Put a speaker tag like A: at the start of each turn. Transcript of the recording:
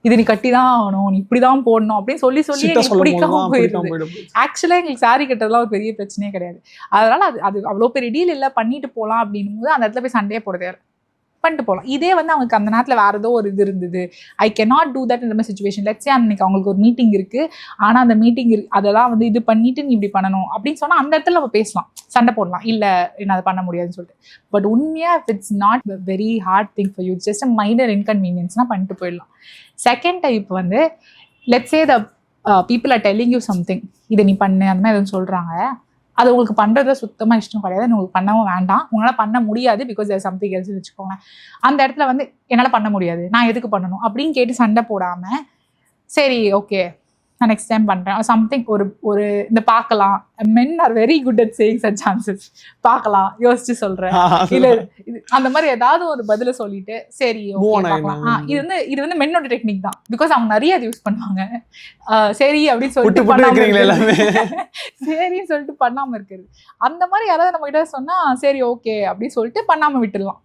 A: இது நீ கட்டி தான் ஆகணும், நீ இப்படிதான் போடணும் அப்படின்னு சொல்லி பிடிக்காம போயிடுது. ஆக்சுவலா எங்களுக்கு சாரி கட்டுறதுலாம் ஒரு பெரிய பிரச்சனையே கிடையாது. அதனால அது அவ்வளோ பெரிய டீல் இல்லை, பண்ணிட்டு போகலாம் அப்படின்னும் போது அந்த இடத்துல போய் சண்டையே போடுறது பண்ணிட்டு போகலாம். இதே வந்து அவங்களுக்கு அந்த நேரத்தில் வேற ஏதோ ஒரு இது இருந்தது, I can not do that இந்த மாதிரி சுச்சுவேஷன். லெட்ஸே அன்னைக்கு அவங்களுக்கு ஒரு மீட்டிங் இருக்கு, ஆனால் அந்த மீட்டிங் அதெல்லாம் வந்து இது பண்ணிட்டு நீ இப்படி பண்ணணும் அப்படின்னு சொன்னால் அந்த இடத்துல நம்ம பேசலாம், சண்டை போடலாம், இல்லை என்ன அதை பண்ண முடியாதுன்னு சொல்லிட்டு. பட் உண்மையாக if it's not very hard thing for you, just a minor இன்கன்வீனியன்ஸ்னால் பண்ணிட்டு போயிடலாம். செகண்ட் டைப் வந்து let's say the people are telling you something, இதை நீ பண்ணு அந்த மாதிரி எதுவும் சொல்கிறாங்க, அது உங்களுக்கு பண்ணுறதுல சுத்தமாக இஷ்டம் கிடையாது, உங்களுக்கு பண்ணவும் வேண்டாம், உங்களால் பண்ண முடியாது, பிகாஸ் தேர் சம்திங் எல்ஸ் வச்சுக்கோங்க. அந்த இடத்துல வந்து என்னால் பண்ண முடியாது, நான் எதுக்கு பண்ணணும் அப்படின்னு கேட்டு சண்டை போடாமல், சரி ஓகே நான் நெக்ஸ்ட் டைம் பண்ணுறேன் சம்திங், ஒரு இந்த பார்க்கலாம், மென் are very good at saying such chances, பார்க்கலாம், யோசிச்சு சொல்கிறேன், இல்லை இது அந்த மாதிரி ஏதாவது ஒரு பதிலை சொல்லிட்டு சரி ஓகே பார்க்கலாம். இது வந்து மென்னோட டெக்னிக் தான், பிகாஸ் அவங்க நிறைய அது யூஸ் பண்ணுவாங்க. சரி அப்படின்னு சொல்லிட்டு சரின்னு சொல்லிட்டு பண்ணாமல் இருக்கிறது. அந்த மாதிரி யாராவது நம்ம கிட்ட சொன்னால் சரி ஓகே அப்படின்னு சொல்லிட்டு பண்ணாமல் விட்டுடலாம்.